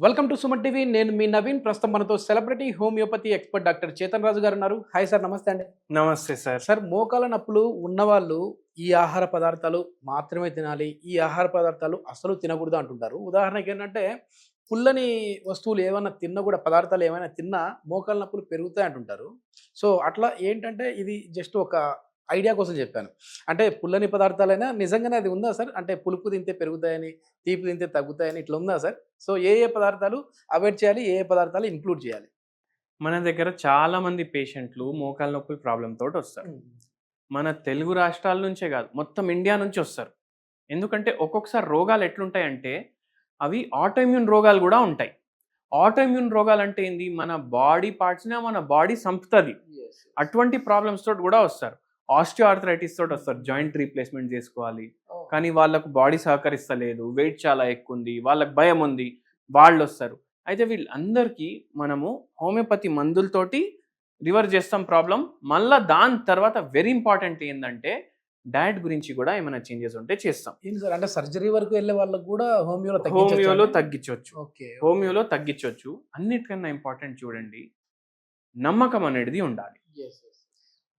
Welcome to Suman TV. నేను మీ నవీన్. ప్రస్తుతం మనతో celebrity homeopathy expert doctor Chetan Raju గారు ఉన్నారు. హాయ్ సార్, నమస్తే అండి. నమస్తే సార్. సార్, మోకాల నొప్పులు ఉన్నవాళ్ళు ఈ ఆహార పదార్థాలు మాత్రమే తినాలి, ఈ ఆహార పదార్థాలు అసలు తినకూడదు అంటుంటారు. ఉదాహరణకి ఏంటంటే పుల్లని వస్తువులు ఏమైనా తిన్నా కూడా, పదార్థాలు ఏమైనా తిన్నా మోకాల నొప్పులు పెరుగుతాయి అంటుంటారు. సో అట్లా ఏంటంటే ఇది జస్ట్ ఒక ఐడియా కోసం చెప్పాను. అంటే పుల్లని పదార్థాలైనా నిజంగానే అది ఉందా సార్? అంటే పులుపు తింటే పెరుగుతాయని, తీపి తింటే తగ్గుతాయని ఇట్లా ఉందా సార్? సో ఏ పదార్థాలు అవాయిడ్ చేయాలి, ఏ పదార్థాలు ఇంక్లూడ్ చేయాలి? మన దగ్గర చాలా మంది పేషెంట్లు మోకాళ్ళ నొప్పుల ప్రాబ్లమ్ తోటి వస్తారు. మన తెలుగు రాష్ట్రాల నుంచే కాదు, మొత్తం ఇండియా నుంచి వస్తారు. ఎందుకంటే ఒక్కొక్కసారి రోగాలు ఎట్లుంటాయంటే అవి ఆటోఇమ్యూన్ రోగాలు కూడా ఉంటాయి. ఆటోఇమ్యూన్ రోగాలు అంటే ఏంది? మన బాడీ పార్ట్స్నే మన బాడీ సంపుతుంది. అటువంటి ప్రాబ్లమ్స్ తోటి కూడా వస్తారు. ఆస్టియోఆర్థరైటిస్ తోటి వస్తారు. జాయింట్ రీప్లేస్మెంట్ చేసుకోవాలి, కానీ వాళ్ళకు బాడీ సహకరిస్తలేదు, వెయిట్ చాలా ఎక్కువ ఉంది, వాళ్ళకి భయం ఉంది, వాళ్ళు వస్తారు. అయితే వీళ్ళందరికీ మనము హోమియోపతి మందులతోటి రివర్స్ చేస్తాం ప్రాబ్లం. మళ్ళీ దాని తర్వాత వెరీ ఇంపార్టెంట్ ఏంటంటే డయట్ గురించి కూడా ఏమైనా చేంజెస్ ఉంటే చేస్తాం. ఏంటి సార్, అంటే సర్జరీ వరకు వెళ్ళే వాళ్ళకు కూడా హోమియోలో తగ్గించవచ్చు. ఓకే, హోమియోలో తగ్గించవచ్చు. అన్నిటికన్నా ఇంపార్టెంట్ చూడండి, నమ్మకం అనేది ఉండాలి.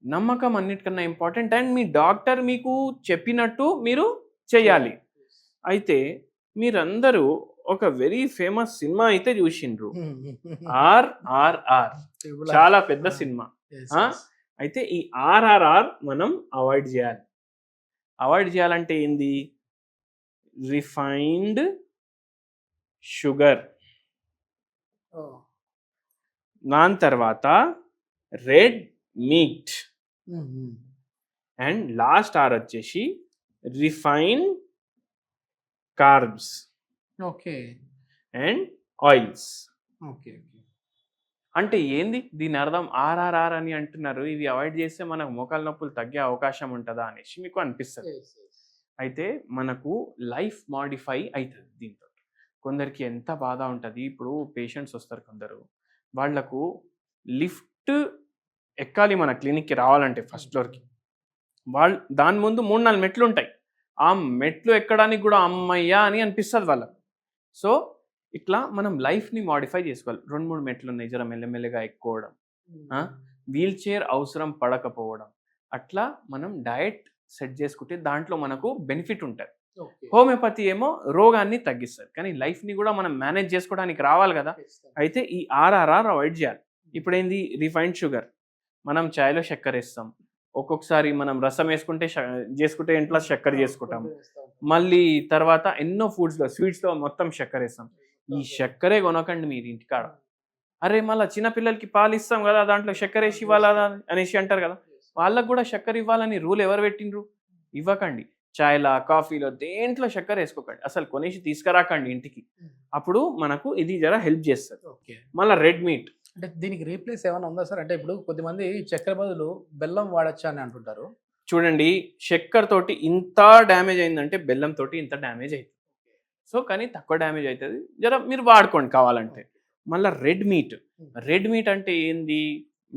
నమ్మకం అన్నిటికన్నా ఇంపార్టెంట్. అండ్ మీ డాక్టర్ మీకు చెప్పినట్టు మీరు చేయాలి. అయితే మీరందరూ ఒక వెరీ ఫేమస్ సినిమా అయితే చూసిండ్రు, RRR. చాలా పెద్ద సినిమా. అయితే ఈ RRR మనం అవాయిడ్ చేయాలి. అవాయిడ్ చేయాలంటే ఏంది? రిఫైన్డ్ షుగర్, దాని తర్వాత red meat, and last are వచ్చేసి refine carbs, okay, and oils. Okay. అంటే ఏంది దీని అర్థం? RRR అని అంటున్నారు, ఇవి అవాయిడ్ చేస్తే మనకు మోకాల నొప్పులు తగ్గే అవకాశం ఉంటుందా అనేసి మీకు అనిపిస్తుంది. అయితే మనకు లైఫ్ మాడిఫై అవుతుంది దీంతో. కొందరికి ఎంత బాధ ఉంటుంది. ఇప్పుడు పేషెంట్స్ వస్తారు కొందరు, వాళ్లకు లిఫ్ట్ ఎక్కాలి మన క్లినిక్కి రావాలంటే ఫస్ట్ ఫ్లోర్కి. వాళ్ళు దాని ముందు 3-4 మెట్లు ఉంటాయి. ఆ మెట్లు ఎక్కడానికి కూడా అమ్మయ్యా అని అనిపిస్తుంది వాళ్ళకు. సో ఇట్లా మనం లైఫ్ని మాడిఫై చేసుకోవాలి. 2-3 మెట్లు ఉన్నాయి, జర మెల్లమెల్లగా ఎక్కువడం, వీల్ చైర్ అవసరం పడకపోవడం, అట్లా మనం డయట్ సెట్ చేసుకుంటే దాంట్లో మనకు బెనిఫిట్ ఉంటుంది. హోమియోపతి ఏమో రోగాన్ని తగ్గిస్తుంది, కానీ లైఫ్ని కూడా మనం మేనేజ్ చేసుకోవడానికి రావాలి కదా. అయితే ఈ RRR అవాయిడ్ చేయాలి. ఇప్పుడు ఏంది? Refined sugar. మనం చాయ్లో చక్కెర వేస్తాం, ఒక్కొక్కసారి మనం రసం చేసుకుంటే ఇంట్లో చక్కెర చేసుకుంటాం, మళ్ళీ తర్వాత ఎన్నో ఫుడ్స్లో స్వీట్స్లో మొత్తం చక్కెర వేస్తాం. ఈ చక్కెరే కొనకండి మీరు ఇంటికాడ. అరే మళ్ళీ చిన్నపిల్లలకి పాలు ఇస్తాం కదా, దాంట్లో చక్కెర వేసి ఇవ్వాలా అనేసి అంటారు కదా. వాళ్ళకు కూడా చక్కెర ఇవ్వాలని రూల్ ఎవరు పెట్టిండ్రు? ఇవ్వకండి. చాయ్లా, కాఫీలో దేంట్లో చక్కెర వేసుకోకండి, అసలు కొనేసి తీసుకురాకండి ఇంటికి. అప్పుడు మనకు ఇది జర హెల్ప్ చేస్తుంది. మళ్ళీ రెడ్ మీట్. అంటే దీనికి రీప్లేస్ ఏమైనా ఉందా సార్? అంటే ఇప్పుడు కొద్దిమంది చక్కెర బదులు బెల్లం వాడచ్చా అని అంటుంటారు. చూడండి, చక్కెర తోటి ఇంత డ్యామేజ్ అయిందంటే బెల్లం తోటి ఇంత డ్యామేజ్ అవుతుంది. సో కానీ తక్కువ డ్యామేజ్ అవుతుంది, జర మీరు వాడుకోండి కావాలంటే. మళ్ళీ రెడ్ మీట్. రెడ్ మీట్ అంటే ఏంది?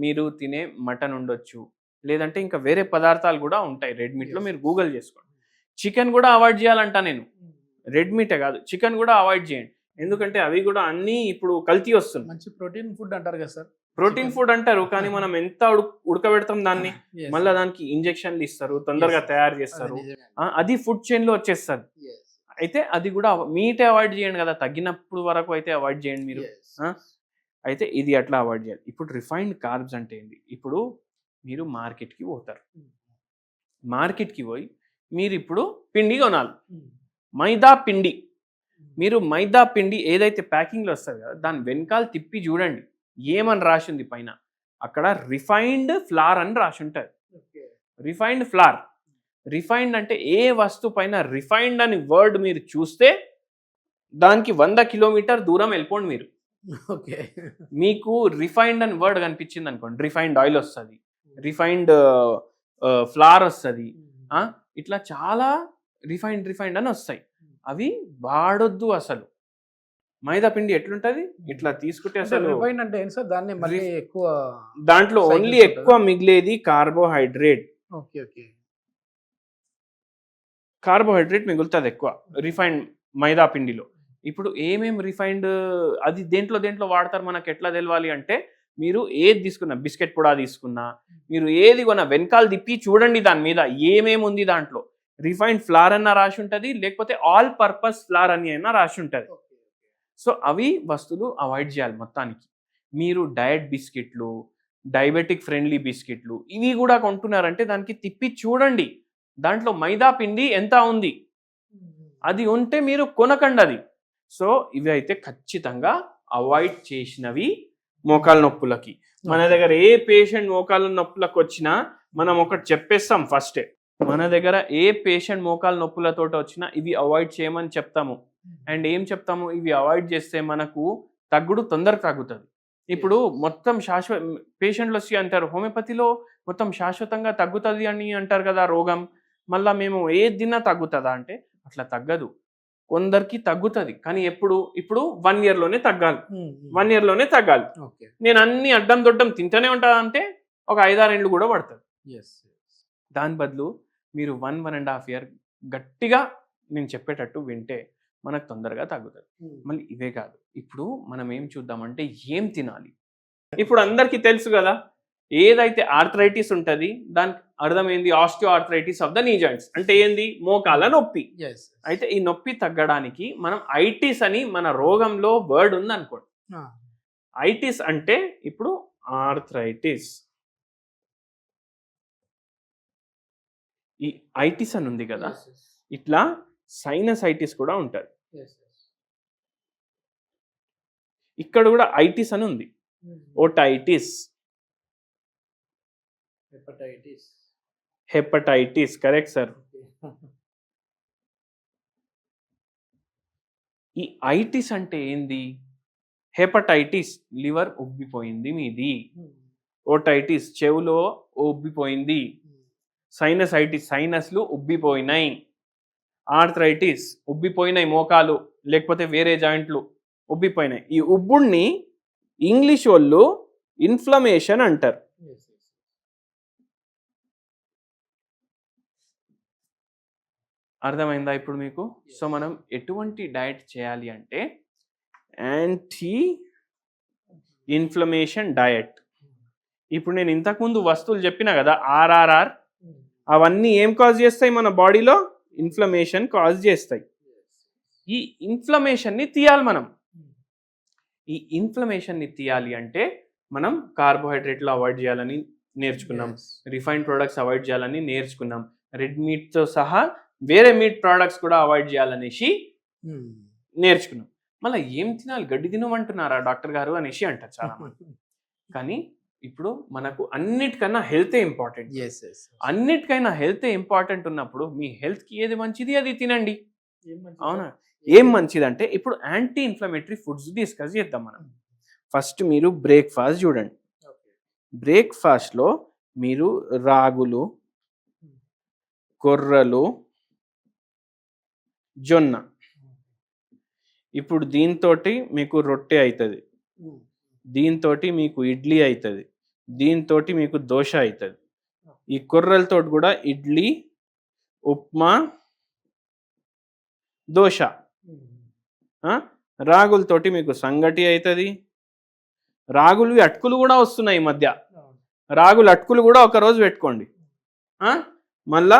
మీరు తినే మటన్ ఉండొచ్చు, లేదంటే ఇంకా వేరే పదార్థాలు కూడా ఉంటాయి రెడ్ మీట్లో, మీరు గూగుల్ చేసుకోండి. చికెన్ కూడా అవాయిడ్ చేయాలంట నేను. రెడ్ మీటే కాదు, చికెన్ కూడా అవాయిడ్ చేయండి. ఎందుకంటే అవి కూడా అన్నీ ఇప్పుడు కల్తీ వస్తుంది. మంచి ప్రోటీన్ ఫుడ్ అంటారు కదా సార్. ప్రోటీన్ ఫుడ్ అంటారు, కానీ మనం ఎంత ఉడకబెడతాం దాన్ని, మళ్ళీ దానికి ఇంజెక్షన్లు ఇస్తారు, తొందరగా తయారు చేస్తారు, అది ఫుడ్ చైన్ లో వచ్చేస్తుంది. అయితే అది కూడా మీటే అవాయిడ్ చేయండి కదా, తగ్గినప్పుడు వరకు అయితే అవాయిడ్ చేయండి మీరు. అయితే ఇది అట్లా అవాయిడ్ చేయాలి. ఇప్పుడు రిఫైన్డ్ కార్బ్స్ అంటే ఏంటి? ఇప్పుడు మీరు మార్కెట్కి పోతారు, మార్కెట్కి పోయి మీరు ఇప్పుడు పిండి కొనాలి, మైదా పిండి. మీరు మైదా పిండి ఏదైతే ప్యాకింగ్లో వస్తుంది కదా, దాని వెనకాల తిప్పి చూడండి ఏమని రాసి ఉంది పైన. అక్కడ రిఫైన్డ్ ఫ్లార్ అని రాసి ఉంటుంది. Refined flower. రిఫైన్డ్ అంటే ఏ వస్తువు పైన రిఫైన్డ్ అని వర్డ్ మీరు చూస్తే దానికి 100 కిలోమీటర్ దూరం వెళ్ళిపోండి మీరు. ఓకే, మీకు రిఫైన్డ్ అని వర్డ్ కనిపించింది అనుకోండి, రిఫైన్డ్ ఆయిల్ వస్తుంది, రిఫైన్డ్ ఫ్లార్ వస్తుంది, ఇట్లా చాలా రిఫైన్డ్ అని వస్తాయి. అవి వాడొద్దు అసలు. మైదా పిండి ఎట్లుంటది? ఇట్లా తీసుకుంటే అసలు రిఫైన్డ్ అంటే ఏంటి సార్? దాన్ని మళ్ళీ ఎక్కువ దాంట్లో ఓన్లీ ఎక్కువ మిగిలేది కార్బోహైడ్రేట్. ఓకే, ఓకే, కార్బోహైడ్రేట్ మిగులుతుంది ఎక్కువ రిఫైన్డ్ మైదా పిండిలో. ఇప్పుడు రిఫైన్డ్ అది దేంట్లో వాడతారు మనకు ఎట్లా తెలవాలి అంటే, మీరు ఏది తీసుకున్నా, బిస్కెట్ పొడా తీసుకున్నా, మీరు ఏది కొన్నా వెనకాల తిప్పి చూడండి దాని మీద ఏమేమి ఉంది దాంట్లో. రిఫైన్డ్ ఫ్లార్ అన్న రాసి ఉంటుంది, లేకపోతే ఆల్ పర్పస్ ఫ్లార్ అని అయినా రాసి ఉంటుంది. సో అవి వస్తువులు అవాయిడ్ చేయాలి మొత్తానికి. మీరు డయట్ బిస్కెట్లు, డయాబెటిక్ ఫ్రెండ్లీ బిస్కెట్లు ఇవి కూడా కొంటున్నారంటే దానికి తిప్పి చూడండి, దాంట్లో మైదా పిండి ఎంత ఉంది, అది ఉంటే మీరు కొనకండి అది. సో ఇవి అయితే ఖచ్చితంగా అవాయిడ్ చేసినవి మోకాళ్ళ నొప్పులకి. మన దగ్గర ఏ పేషెంట్ మోకాళ్ళ నొప్పులకు వచ్చినా మనం ఒకటి చెప్పేస్తాం ఫస్టే. మన దగ్గర ఏ పేషెంట్ మోకాళ్ళ నొప్పులతో వచ్చినా ఇవి అవాయిడ్ చేయమని చెప్తాము. అండ్ ఏం చెప్తాము, ఇవి అవాయిడ్ చేస్తే మనకు తగ్గుడు తొందరగా తగ్గుతుంది. ఇప్పుడు మొత్తం పేషెంట్లు వచ్చి అంటారు హోమియోపతిలో మొత్తం శాశ్వతంగా తగ్గుతుంది అని అంటారు కదా రోగం, మళ్ళీ మేము ఏది తిన్నా తగ్గుతుందా అంటే అట్లా తగ్గదు. కొందరికి తగ్గుతుంది, కానీ ఇప్పుడు 1 yearలోనే తగ్గాలి. 1 yearలోనే తగ్గాలి. నేను అన్ని అడ్డం దొడ్డం తింటూనే ఉంటా అంటే ఒక 5-6 ఏళ్ళు కూడా పడుతుంది. దాని బదులు మీరు 1.5 year గట్టిగా నేను చెప్పేటట్టు వింటే మనకు తొందరగా తగ్గుతుంది. మళ్ళీ ఇవే కాదు, ఇప్పుడు మనం ఏం చూద్దామంటే ఏం తినాలి. ఇప్పుడు అందరికీ తెలుసు కదా, ఏదైతే ఆర్థరైటిస్ ఉంటుంది దానికి అర్థం ఏంది, ఆస్టియో ఆర్థరైటిస్ ఆఫ్ ద నీ జాయింట్స్ అంటే ఏంది, మోకాల నొప్పి. అయితే ఈ నొప్పి తగ్గడానికి మనం ఐటిస్ అని మన రోగంలో వర్డ్ ఉంది అనుకోండి. ఐటిస్ అంటే ఇప్పుడు ఆర్థరైటిస్, ఈ ఐటిస్ అని ఉంది కదా, ఇట్లా సైనసైటిస్ కూడా ఉంటుంది. ఇక్కడ కూడా ఐటిస్ అని ఉంది, ఓటైటిస్, హెపటైటిస్, కరెక్ట్ సార్. ఈ ఐటిస్ అంటే ఏంది, హెపటైటిస్ లివర్ ఉబ్బిపోయింది మీది, ఓటైటిస్ చెవులో ఉబ్బిపోయింది, సైనసైటిస్ సైనస్లు ఉబ్బిపోయినాయి, ఆర్థరైటిస్ ఉబ్బిపోయినాయి మోకాలు లేకపోతే వేరే జాయింట్లు ఉబ్బిపోయినాయి. ఈ ఉబ్బుడిని ఇంగ్లీష్ వాళ్ళు ఇన్ఫ్లమేషన్ అంటారు. అర్థమైందా ఇప్పుడు మీకు? సో మనం ఎటువంటి డయట్ చేయాలి అంటే యాంటీ ఇన్ఫ్లమేషన్ డయట్. ఇప్పుడు నేను ఇంతకుముందు వస్తువులు చెప్పినా కదా, ఆర్ఆర్ఆర్, అవన్నీ ఏం కాజ్ చేస్తాయి మన బాడీలో, ఇన్ఫ్లమేషన్ కాజ్ చేస్తాయి. ఈ ఇన్ఫ్లమేషన్ని తీయాలి మనం. ఈ ఇన్ఫ్లమేషన్ని తీయాలి అంటే మనం కార్బోహైడ్రేట్లు అవాయిడ్ చేయాలని నేర్చుకున్నాం, రిఫైన్డ్ ప్రొడక్ట్స్ అవాయిడ్ చేయాలని నేర్చుకున్నాం, రెడ్ మీట్తో సహా వేరే మీట్ ప్రోడక్ట్స్ కూడా అవాయిడ్ చేయాలనేసి నేర్చుకున్నాం. మళ్ళీ ఏం తినాలి, గడ్డి తినమంటున్నారా డాక్టర్ గారు అనేసి అంటారు చాలా మంది. కానీ ఇప్పుడు మనకు అన్నిటికన్నా హెల్తే ఇంపార్టెంట్. అన్నిటికైనా హెల్తే ఇంపార్టెంట్ ఉన్నప్పుడు మీ హెల్త్కి ఏది మంచిది అది తినండి. అవునా? ఏం మంచిది అంటే ఇప్పుడు యాంటీ ఇన్ఫ్లమేటరీ ఫుడ్స్ డిస్కస్ చేద్దాం మనం. ఫస్ట్ మీరు బ్రేక్ఫాస్ట్ చూడండి. బ్రేక్ఫాస్ట్లో మీరు రాగులు, కొర్రలు, జొన్న, ఇప్పుడు దీంతో మీకు రొట్టె అవుతుంది, దీంతో మీకు ఇడ్లీ అవుతుంది, దీంతో మీకు దోశ అవుతుంది. ఈ కొర్రలతో కూడా ఇడ్లీ, ఉప్మా, దోశ. రాగులతోటి మీకు సంగటి అవుతుంది. రాగులు అటుకులు కూడా వస్తున్నాయి ఈ మధ్య, రాగులు అటుకులు కూడా ఒకరోజు పెట్టుకోండి. మళ్ళా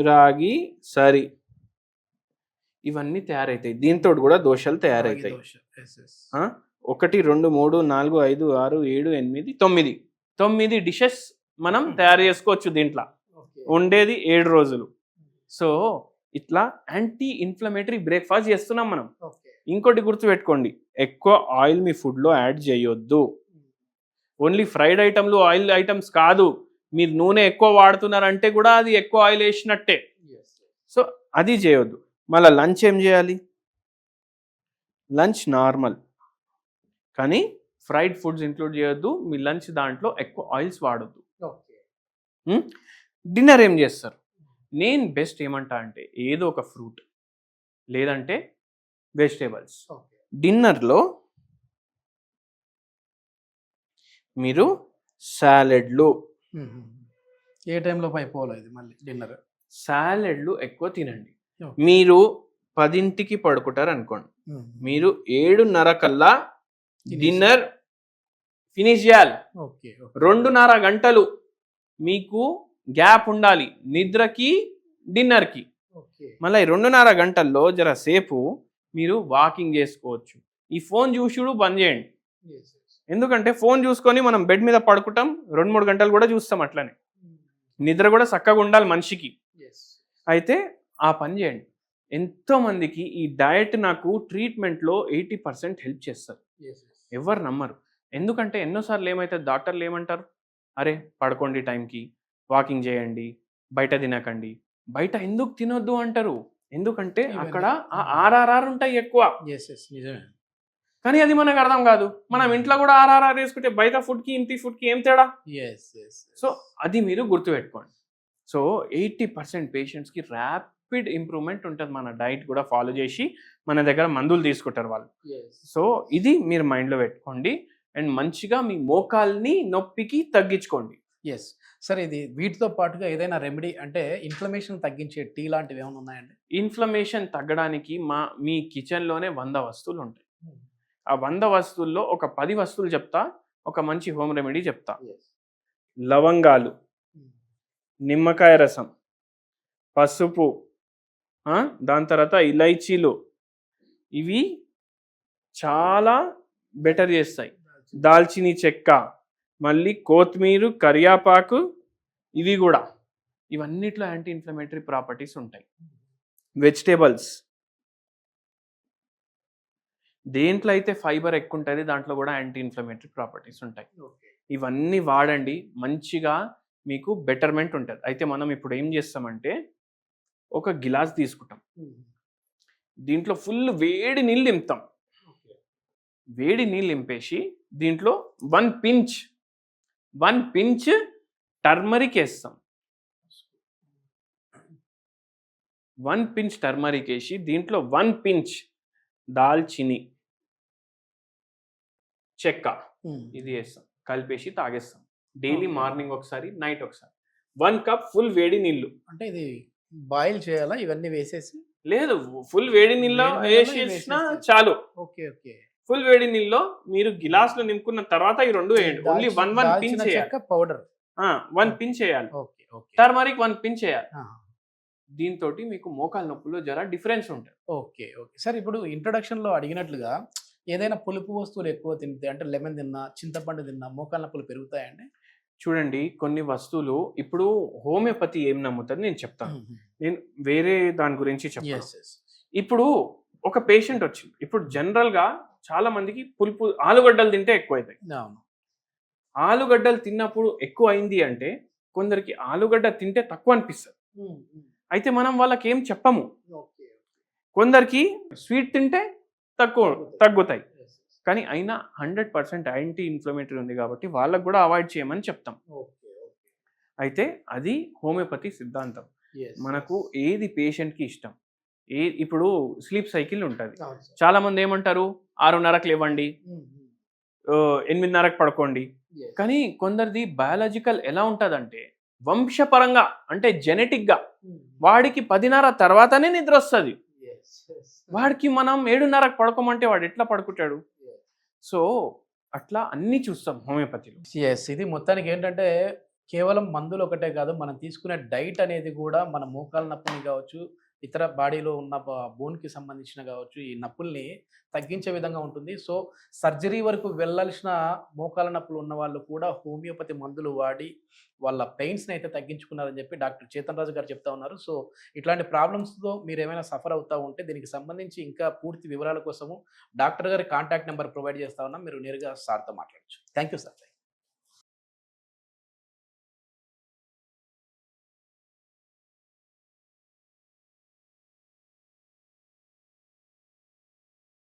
రాగి సరి, ఇవన్నీ తయారవుతాయి. దీంతో కూడా దోశలు తయారవుతాయి. 1, 2, 3, 4, 5, 6, 7, 8, 9 డిషెస్ మనం తయారు చేసుకోవచ్చు. దీంట్లో ఉండేది 7 రోజులు. సో ఇట్లా యాంటీ ఇన్ఫ్లమేటరీ బ్రేక్ఫాస్ట్ చేస్తున్నాం మనం. ఇంకోటి గుర్తుపెట్టుకోండి, ఎక్కువ ఆయిల్ మీ ఫుడ్లో యాడ్ చేయొద్దు. ఓన్లీ ఫ్రైడ్ ఐటమ్లు, ఆయిల్ ఐటమ్స్ కాదు, మీరు నూనె ఎక్కువ వాడుతున్నారంటే కూడా అది ఎక్కువ ఆయిల్ వేసినట్టే. సో అది చేయొద్దు. మళ్ళీ లంచ్ ఏం చేయాలి, లంచ్ నార్మల్, కానీ ఫ్రైడ్ ఫుడ్స్ ఇంక్లూడ్ చేయొద్దు. మీ లంచ్ దాంట్లో ఎక్కువ ఆయిల్స్ వాడొద్దు. డిన్నర్ ఏం చేస్తారు, నేను బెస్ట్ ఏమంటా అంటే ఏదో ఒక ఫ్రూట్ లేదంటే వెజిటేబుల్స్. డిన్నర్లో మీరు సాలెడ్లు, ఏ టైంలో అయిపోవాలి మళ్ళీ డిన్నర్, సాలెడ్లు ఎక్కువ తినండి. మీరు 10కి పడుకుంటారు అనుకోండి, మీరు 7:30 కల్లా డిన్నర్ ఫినిష్ చేయాలి. 2.5 గంటలు మీకు గ్యాప్ ఉండాలి నిద్రకి డిన్నర్కి. మళ్ళీ 2.5 గంటల్లో జర సేపు మీరు వాకింగ్ చేసుకోవచ్చు. ఈ ఫోన్ చూసుడు బంద్ చేయండి. ఎందుకంటే ఫోన్ చూసుకొని మనం బెడ్ మీద పడుకుంటాం, 2-3 గంటలు కూడా చూస్తాం. అట్లనే నిద్ర కూడా చక్కగా ఉండాలి మనిషికి. అయితే ఆ పని చేయండి. ఎంతో మందికి ఈ డయట్ నాకు ట్రీట్మెంట్లో 80% హెల్ప్ చేస్తారు. ఎవరు నమ్మరు. ఎందుకంటే ఎన్నోసార్లు ఏమైతే డాక్టర్లు ఏమంటారు, అరే పడుకోండి టైంకి, వాకింగ్ చేయండి, బయట తినకండి. బయట ఎందుకు తినొద్దు అంటారు? ఎందుకంటే అక్కడ ఆ ఆర్ఆర్ఆర్ ఉంటాయి ఎక్కువ. నిజమే. కానీ అది మనకు అర్థం కాదు. మనం ఇంట్లో కూడా ఆర్ఆర్ఆర్ వేసుకుంటే బయట ఫుడ్కి ఇంటి ఫుడ్కి ఏం తేడా? సో అది మీరు గుర్తుపెట్టుకోండి. సో 80% పేషెంట్స్కి ర్యాపిడ్ ఇంప్రూవ్మెంట్ ఉంటుంది మన డైట్ కూడా ఫాలో చేసి మన దగ్గర మందులు తీసుకుంటారు వాళ్ళు. సో ఇది మీరు మైండ్లో పెట్టుకోండి అండ్ మంచిగా మీ మోకాల్ని నొప్పికి తగ్గించుకోండి. ఎస్ సార్, ఇది వీటితో పాటుగా ఏదైనా రెమెడీ అంటే ఇన్ఫ్లమేషన్ తగ్గించే టీ లాంటివి ఏమైనా ఉన్నాయండి? ఇన్ఫ్లమేషన్ తగ్గడానికి మీ కిచెన్లోనే 100 వస్తువులు ఉంటాయి. ఆ 100 వస్తువుల్లో ఒక 10 వస్తువులు చెప్తా, ఒక మంచి హోమ్ రెమెడీ చెప్తా. లవంగాలు, నిమ్మకాయ రసం, పసుపు, దాని తర్వాత ఇలైచీలు, ఇవి చాలా బెటర్ చేస్తాయి. దాల్చిని చెక్క, మళ్ళీ కొత్తిమీర, కరియాపాకు, ఇవి కూడా ఇవన్నిట్లో యాంటీ ఇన్ఫ్లమేటరీ ప్రాపర్టీస్ ఉంటాయి. వెజిటేబుల్స్, దేంట్లో అయితే ఫైబర్ ఎక్కువ ఉంటుంది దాంట్లో కూడా యాంటీ ఇన్ఫ్లమేటరీ ప్రాపర్టీస్ ఉంటాయి. ఇవన్నీ వాడండి, మంచిగా మీకు బెటర్మెంట్ ఉంటుంది. అయితే మనం ఇప్పుడు ఏం చేస్తామంటే ఒక గిలాస్ తీసుకుంటాం, దీంట్లో ఫుల్ వేడి నీళ్ళు నింపుతాం. వేడి నీళ్ళు నింపేసి దీంట్లో 1 పించ్ టర్మరిక్ వేస్తాం. 1 పించ్ టర్మరిక్ వేసి దీంట్లో 1 పించ్ దాల్చిని చెక్క ఇది వేస్తాం, కలిపేసి తాగేస్తాం. డైలీ మార్నింగ్ ఒకసారి, నైట్ ఒకసారి. 1 కప్ ఫుల్ వేడి నీళ్ళు. అంటే ఇది బాయిల్ చేయాలా ఇవన్నీ వేసేసి? లేదు, ఫుల్ వేడి నీళ్ళలో వేసేసినా చాలు. ఫుల్ వేడి నీళ్ళలో మీరు గిలాస్ లో నింపుకున్న తర్వాత ఈ 2 వేయండి. ఓన్లీ 1 పించ్ చేయాలి. పౌడర్ 1 పించ్ చేయాలి. టర్మరిక్ 1 పించ్ చేయాలి. దీంతో మీకు మోకాలు నొప్పుల్లో జర డిఫరెన్స్ ఉంటుంది. ఓకే సార్, ఇప్పుడు ఇంట్రొడక్షన్ లో అడిగినట్లుగా ఏదైనా పులుపు వస్తువులు ఎక్కువ తింటే, అంటే లెమన్ తిన్నా, చింతపండు తిన్నా మోకాలు నొప్పులు పెరుగుతాయండి? చూడండి, కొన్ని వస్తువులు ఇప్పుడు హోమియోపతి ఏం నమ్ముతుంది నేను చెప్తాను. నేను వేరే దాని గురించి చెప్తాను. ఇప్పుడు ఒక పేషెంట్ వచ్చింది. ఇప్పుడు జనరల్ గా చాలా మందికి పులుపు ఆలుగడ్డలు తింటే ఎక్కువ అవుతాయి. ఆలుగడ్డలు తిన్నప్పుడు ఎక్కువ అయింది అంటే కొందరికి ఆలుగడ్డ తింటే తక్కువ అనిపిస్తుంది. అయితే మనం వాళ్ళకి ఏం చెప్పము. కొందరికి స్వీట్ తింటే తగ్గుతాయి, కానీ అయినా 100% యాంటీ ఇన్ఫ్లమేటరీ ఉంది కాబట్టి వాళ్ళకు కూడా అవాయిడ్ చేయమని చెప్తాం. అయితే అది హోమియోపతి సిద్ధాంతం. మనకు ఏది పేషెంట్కి ఇష్టం. ఇప్పుడు స్లీప్ సైకిల్ ఉంటుంది. చాలా మంది ఏమంటారు 6:30కి లేవండి, 8:30కి పడుకోండి. కానీ కొందరిది బయాలజికల్ ఎలా ఉంటుందంటే వంశపరంగా, అంటే జెనెటిక్ గా వాడికి 10:30 తర్వాతనే నిద్ర వస్తుంది. వాడికి మనం 7:30కి పడుకోమంటే వాడు ఎట్లా పడుకుంటాడు? సో అట్లా అన్ని చూస్తాం హోమియోపతిలో. ఇది మొత్తానికి ఏంటంటే కేవలం మందులు ఒకటే కాదు, మనం తీసుకునే డైట్ అనేది కూడా మన మోకాల నొప్పిని కావచ్చు, ఇతర బాడీలో ఉన్న బోన్కి సంబంధించిన కావచ్చు, ఈ నొప్పుల్ని తగ్గించే విధంగా ఉంటుంది. సో సర్జరీ వరకు వెళ్ళాల్సిన మోకాల నొప్పులు ఉన్న వాళ్ళు కూడా హోమియోపతి మందులు వాడి వాళ్ళ పెయిన్స్ని అయితే తగ్గించుకున్నారని చెప్పి డాక్టర్ చేతన్ రాజు గారు చెప్తా ఉన్నారు. సో ఇట్లాంటి ప్రాబ్లమ్స్తో మీరు ఏమైనా సఫర్ అవుతూ ఉంటే దీనికి సంబంధించి ఇంకా పూర్తి వివరాల కోసము డాక్టర్ గారి కాంటాక్ట్ నెంబర్ ప్రొవైడ్ చేస్తా ఉన్నాం. మీరు నేరుగా సార్తో మాట్లాడచ్చు. Thank you sir.